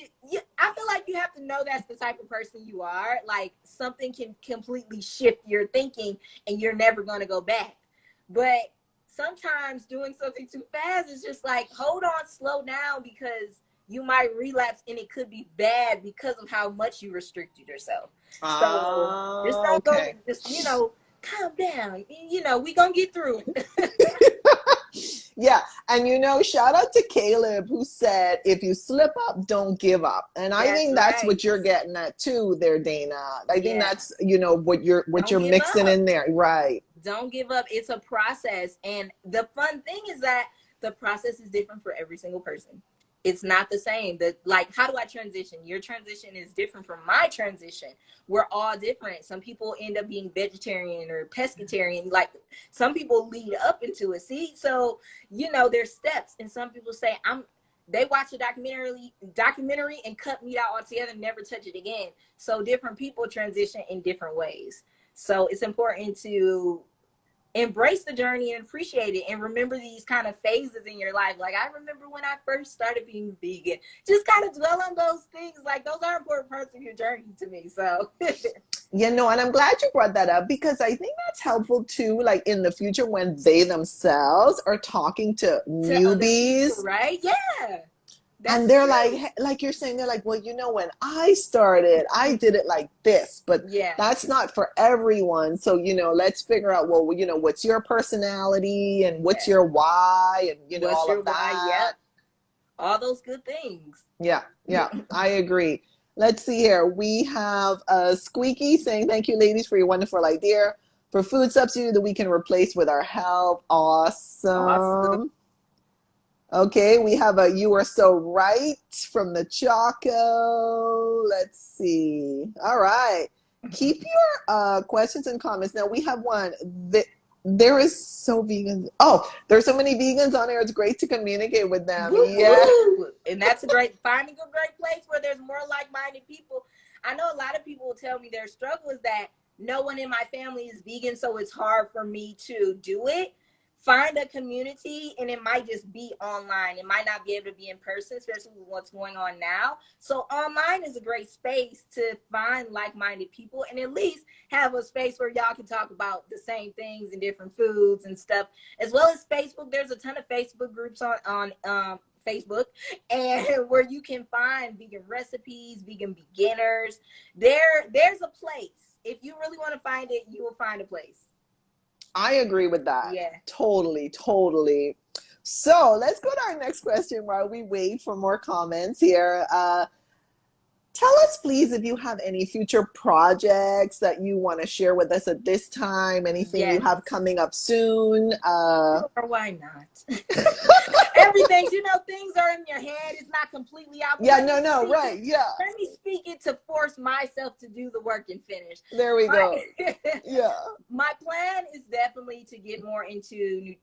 I feel like you have to know that's the type of person you are. Like, something can completely shift your thinking and you're never going to go back. But sometimes doing something too fast is just like, hold on, slow down, because you might relapse and it could be bad because of how much you restricted yourself. So just don't go, just, you know, calm down. You know, we going to get through it. Yeah. And, you know, shout out to Caleb, who said, if you slip up, don't give up. And I think that's what you're getting at too there, Dana. I think that's, you know, what you're mixing in there. Right. Don't give up. It's a process. And the fun thing is that the process is different for every single person. It's not the same. Like, how do I transition? Your transition is different from my transition. We're all different. Some people end up being vegetarian or pescatarian. Like, some people lead up into it. See, so, you know, there's steps. And some people say, they watch a documentary and cut meat out altogether and never touch it again. So different people transition in different ways. So it's important to embrace the journey and appreciate it, and remember these kind of phases in your life. Like, I remember when I first started being vegan, just kind of dwell on those things. Like, those are important parts of your journey to me. So you know, and I'm glad you brought that up, because I think that's helpful too, like in the future when they themselves are talking to newbies, people, right? Yeah. And they're like you're saying, they're like, well, you know, when I started, I did it like this, but that's not for everyone. So, you know, let's figure out, well, you know, what's your personality and what's your why, and, you know, what's all of that. All those good things. Yeah. I agree. Let's see here. We have Squeaky saying, thank you, ladies, for your wonderful idea for food substitute that we can replace with our health. Awesome. Okay, we have a You Are So Right from the Choco. Let's see. All right. Keep your questions and comments. Now, we have one. There is so vegan. Oh, there's so many vegans on there. It's great to communicate with them. Woo-hoo. Yeah. And that's finding a great place where there's more like-minded people. I know a lot of people will tell me their struggle is that no one in my family is vegan, so it's hard for me to do it. Find a community, and it might just be online. It might not be able to be in person, especially with what's going on now. So online is a great space to find like-minded people, and at least have a space where y'all can talk about the same things and different foods and stuff, as well as Facebook. There's a ton of Facebook groups on Facebook, and where you can find vegan recipes, vegan beginners. There's a place. If you really want to find it, you will find a place. I agree with that. Yeah. Totally. So let's go to our next question while we wait for more comments here. Tell us, please, if you have any future projects that you want to share with us at this time, anything you have coming up soon. Or why not? Everything, you know, things are in your head. It's not completely out. Right. Yeah. Let me speak it to force myself to do the work and finish. There we go. Yeah. My plan is definitely to get more into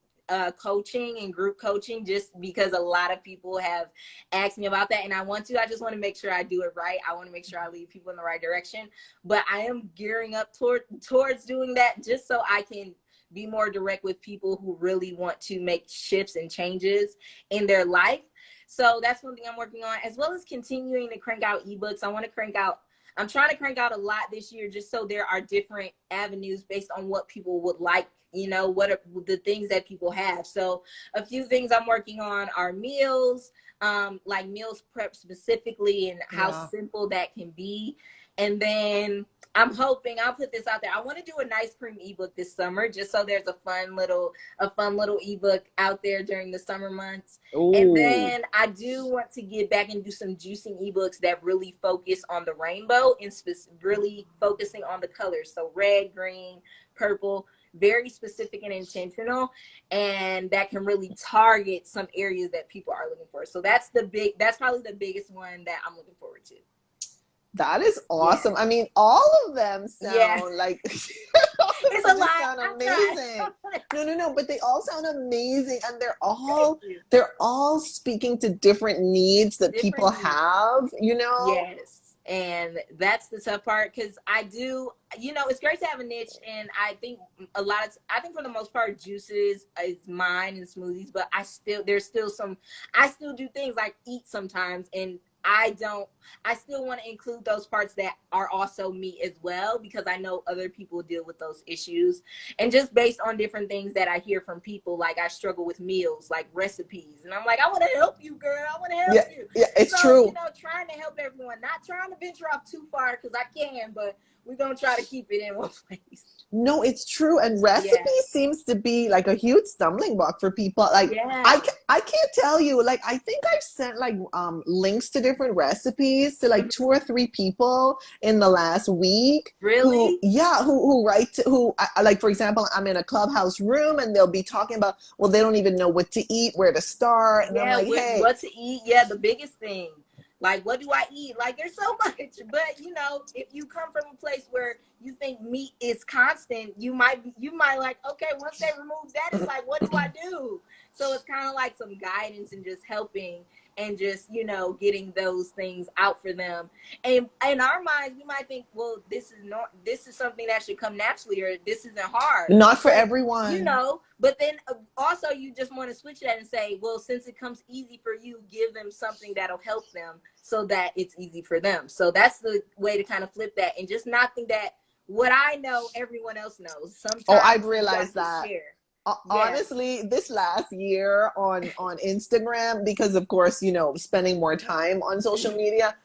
coaching and group coaching, just because a lot of people have asked me about that, and I just want to make sure I do it right. I want to make sure I lead people in the right direction, but I am gearing up towards doing that, just so I can be more direct with people who really want to make shifts and changes in their life. So that's one thing I'm working on, as well as continuing to crank out ebooks. I want to crank out I'm trying to crank out a lot this year, just so there are different avenues based on what people would like, you know, what are the things that people have. So a few things I'm working on are meals, like meals prep specifically, and how Yeah. simple that can be. And then I'm hoping, I'll put this out there, I want to do an ice cream ebook this summer, just so there's a fun little ebook out there during the summer months. And Ooh. then I do want to get back and do some juicing ebooks that really focus on the rainbow and really focusing on the colors. So red, green, purple, very specific and intentional, and that can really target some areas that people are looking for. So that's probably the biggest one that I'm looking forward to. That is Yeah. awesome. I mean, all of them Yeah. sound like It's a just lot. sound I amazing. tried. No, but they all sound amazing, and Thank you. they're all speaking to different needs that people Different needs. have, you know? Yes. And that's the tough part, because I do, you know, it's great to have a niche. And I think I think for the most part, juices is mine and smoothies, but I still do things like eat sometimes. And I still want to include those parts that are also me as well, because I know other people deal with those issues. And just based on different things that I hear from people, like I struggle with meals, like recipes. And I'm like, I want to help you, girl. I want to help you. Yeah, it's So, true. you know, trying to help everyone, not trying to venture off too far, because I can, but we're going to try to keep it in one place. No, it's true. And Yeah. recipe seems to be like a huge stumbling block for people. Like Yeah. I can't tell you, like I think I've sent like links to different recipes to like 2 or 3 people in the last week. Really? Who write to, who like, for example, I'm in a clubhouse room and they'll be talking about, well, they don't even know what to eat, where to start. And I'm Yeah, like, hey, what to eat. Yeah, the biggest thing. Like, what do I eat? Like, there's so much. But, you know, if you come from a place where you think meat is constant, you might like, okay, once they remove that, it's like, what do I do? So it's kind of like some guidance and just helping, and just, you know, getting those things out for them. And in our minds, we might think, well, this is something that should come naturally, or this isn't hard. not for But, you everyone. know, but then also you just want to switch that and say, well, since it comes easy for you, give them something that'll help them so that it's easy for them. So that's the way to kind of flip that, and just not think that what I know, everyone else knows. Oh, Sometimes I've you got realized to that. share. Yeah. Honestly, this last year on Instagram, because of course, you know, spending more time on social media,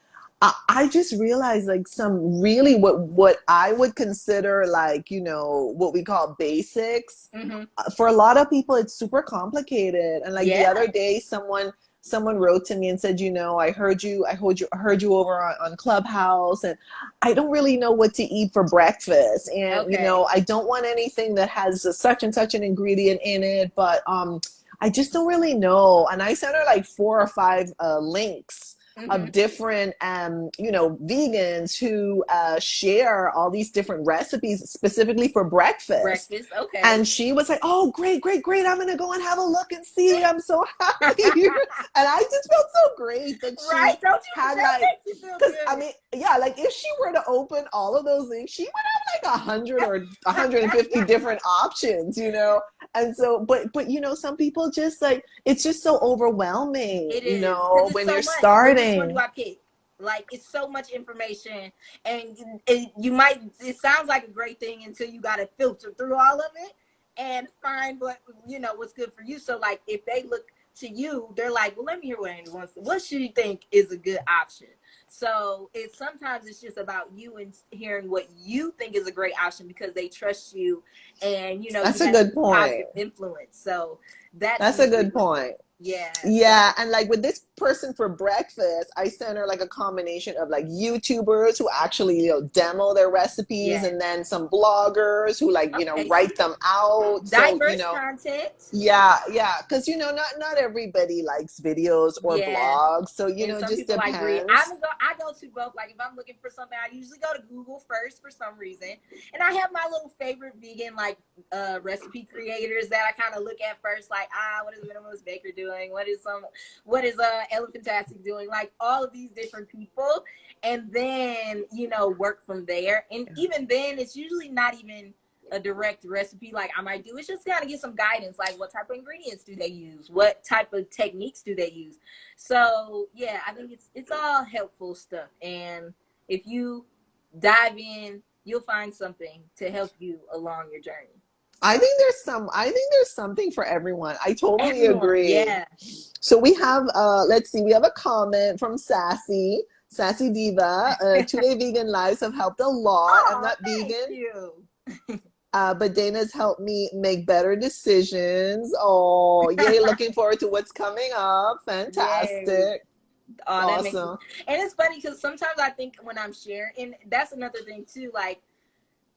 I just realized like some really what I would consider, like, you know, what we call basics. Mm-hmm. For a lot of people it's super complicated. And like the Yeah. other day, someone wrote to me and said, you know, I heard you over on Clubhouse, and I don't really know what to eat for breakfast. And, you Okay. know, I don't want anything that has such and such an ingredient in it, but I just don't really know. And I sent her like 4 or 5 links Mm-hmm. of different, you know, vegans who share all these different recipes specifically for breakfast. Breakfast. Okay. And she was like, oh, great, great, great. I'm going to go and have a look and see. I'm so happy. And I just felt so great that she Right? Don't you? had That like, makes you feel because I good. mean, yeah, like if she were to open all of those things, she would have like 100 or 150 different options, you know? And so, but you know, some people just like, it's just so overwhelming, It you is, because know, it's when so you're much. Well, which one do starting. I pick? Like, it's so much information, and it sounds like a great thing until you got to filter through all of it and find what's good for you. So, like, if they look to you, they're like, well, let me hear what Andy wants. What should you think is a good option? So sometimes it's just about you and hearing what you think is a great option, because they trust you, and you That's a have good point. positive influence. So that's That's a usually good what, point. yeah. Yeah, So and like with this person for breakfast, I sent her like a combination of like YouTubers who actually, you know, demo their recipes, yeah. and then some bloggers who, like, you know, Okay. write them out. So, you Diverse know, content. yeah, because, you know, not everybody likes videos or Yeah. blogs. So, you And know, it some just people like read. depends. I go to both. Like, if I'm looking for something, I usually go to Google first for some reason. And I have my little favorite vegan recipe creators that I kind of look at first, like, what is Minimalist Baker doing? What is Elephantastic doing? Like, all of these different people. And then, work from there. And even then, it's usually not even a direct recipe like I might do. It's just kind of get some guidance, like what type of ingredients do they use, what type of techniques do they use. So yeah, I think it's all helpful stuff. And if you dive in. You'll find something to help you along your journey. I think there's something for everyone. I totally Everyone, agree. yeah. So we have let's see, we have a comment from Sassy Diva. 2-day vegan lives have helped a lot. I'm Oh, not thank vegan, you. but Dana's helped me make better decisions. Oh, yay, looking forward to what's coming up. Yay. Fantastic. Oh, that makes me. Awesome. And it's funny because sometimes I think when I'm sharing, and that's another thing too, like,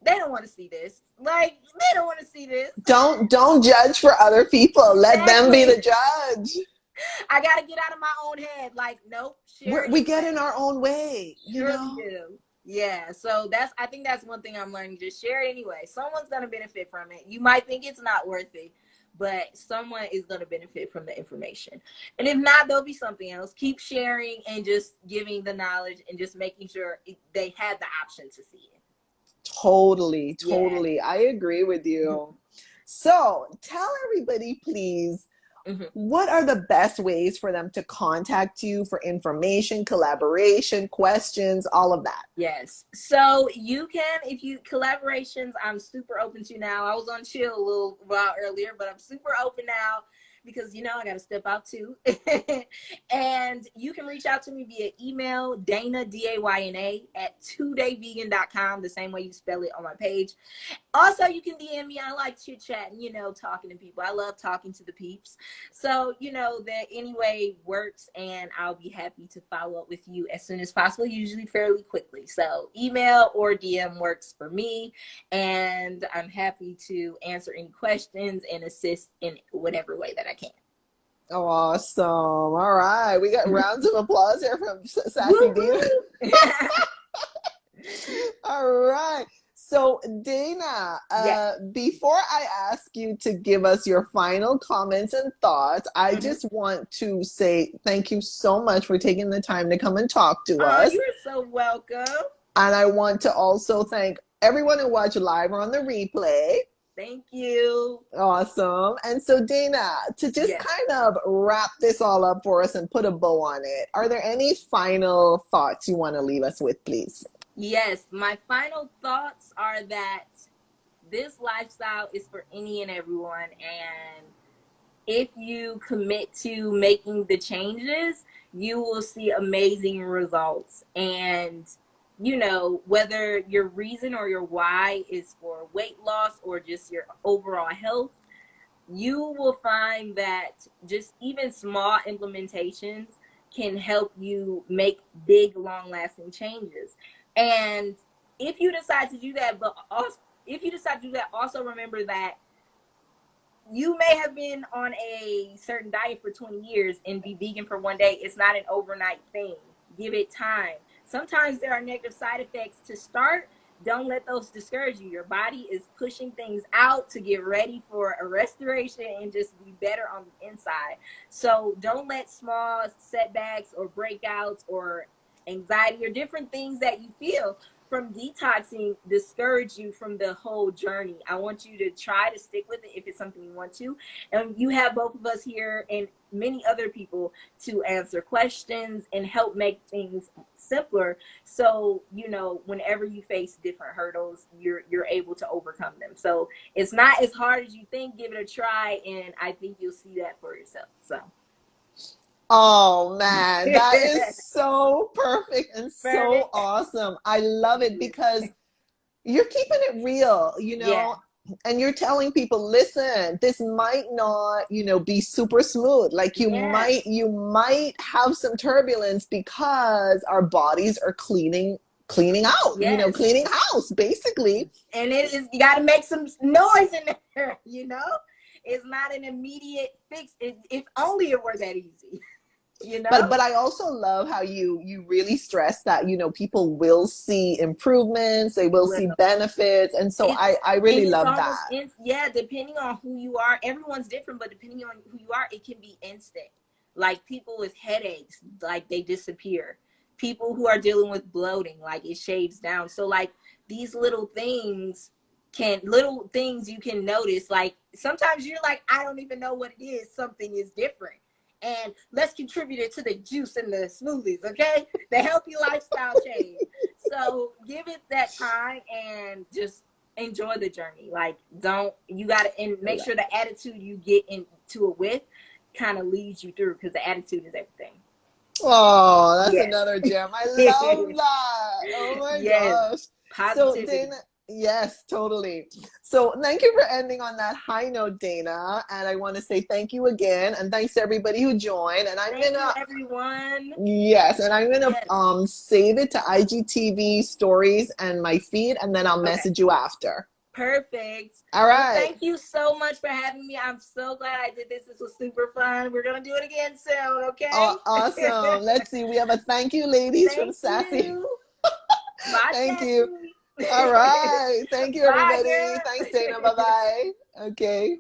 they don't want to see this. Like, they don't want to see this. Don't judge for other people. Let them be Exactly. the judge. I got to get out of my own head. Like, nope, share it We get anyway. in our own way, you Surely know? do. Yeah. So I think that's one thing I'm learning. Just share it anyway. Someone's going to benefit from it. You might think it's not worth it, but someone is going to benefit from the information. And if not, there'll be something else. Keep sharing and just giving the knowledge and just making sure they have the option to see it. Totally, Yeah. totally. I agree with you. So tell everybody, please, Mm-hmm. what are the best ways for them to contact you for information, collaboration, questions, all of that? Yes. So you can, if you collaborations, I'm super open to now. I was on chill a little while earlier, but I'm super open now because I got to step out too. And you can reach out to me via email, Dana, Dayna, at 2dayvegan.com, the same way you spell it on my page. Also, you can DM me. I like chit chatting, talking to people. I love talking to the peeps. So, that anyway works, and I'll be happy to follow up with you as soon as possible, usually fairly quickly. So, email or DM works for me, and I'm happy to answer any questions and assist in whatever way that I can. Awesome. All right. We got rounds of applause here from Sassy Diva. Woo-hoo! All right. So, Dana, Yes. before I ask you to give us your final comments and thoughts, I Mm-hmm. just want to say thank you so much for taking the time to come and talk to Oh, us. you are so welcome. And I want to also thank everyone who watched live or on the replay. Thank you. Awesome. And so, Dana, to just Yes. kind of wrap this all up for us and put a bow on it, are there any final thoughts you want to leave us with, please? Yes, my final thoughts are that this lifestyle is for any and everyone. And if you commit to making the changes, you will see amazing results. And, whether your reason or your why is for weight loss or just your overall health, you will find that just even small implementations can help you make big, long lasting changes. And if you decide to do that, but also, if you decide to do that, also remember that you may have been on a certain diet for 20 years and be vegan for one day. It's not an overnight thing. Give it time. Sometimes there are negative side effects to start. Don't let those discourage you. Your body is pushing things out to get ready for a restoration and just be better on the inside. So don't let small setbacks or breakouts or anxiety or different things that you feel from detoxing discourage you from the whole journey. I want you to try to stick with it if it's something you want to. And you have both of us here and many other people to answer questions and help make things simpler. So, whenever you face different hurdles, you're able to overcome them. So it's not as hard as you think. Give it a try, and I think you'll see that for yourself. So Oh man, that is so perfect and so perfect. awesome. I love it because you're keeping it real, you Yeah. know, and you're telling people, listen, this might not, be super smooth. Like Yeah. you might have some turbulence because our bodies are cleaning out, Yes. cleaning house, basically. And it is, you got to make some noise in there. It's not an immediate fix. If only it were that easy. you know But I also love how you really stress that, people will see improvements, they will see well, benefits. And so I and really it's love almost that. yeah, depending on who you are. Everyone's different, but depending on who you are, it can be instant. Like people with headaches, like they disappear. People who are dealing with bloating, like it shaves down. So like these little things you can notice. Like sometimes you're like, I don't even know what it is. Something is different, and let's contribute it to the juice in the smoothies, okay? The healthy lifestyle change. So give it that time and just enjoy the journey. Like, you gotta, and make sure the attitude you get into it with kind of leads you through, because the attitude is everything. Oh, that's Yes. another gem. I love that. Oh my Yes. gosh. So Positivity. Dana, yes, totally. So thank you for ending on that high note, Dana. And I want to say thank you again, and thanks to everybody who joined. And I'm Thank you, gonna, everyone. yes, and I'm gonna Yes. save it to IGTV stories and my feed, and then I'll Okay. message you after. Perfect. All Well, right. thank you so much for having me. I'm so glad I did this. This was super fun. We're going to do it again soon, okay? Awesome. Let's see. We have a thank you, ladies from Thank Sassy. you. Bye, Thank you. Sassy. All right. Thank you, Bye, everybody. Thanks, Dana. girl. Bye bye. Okay.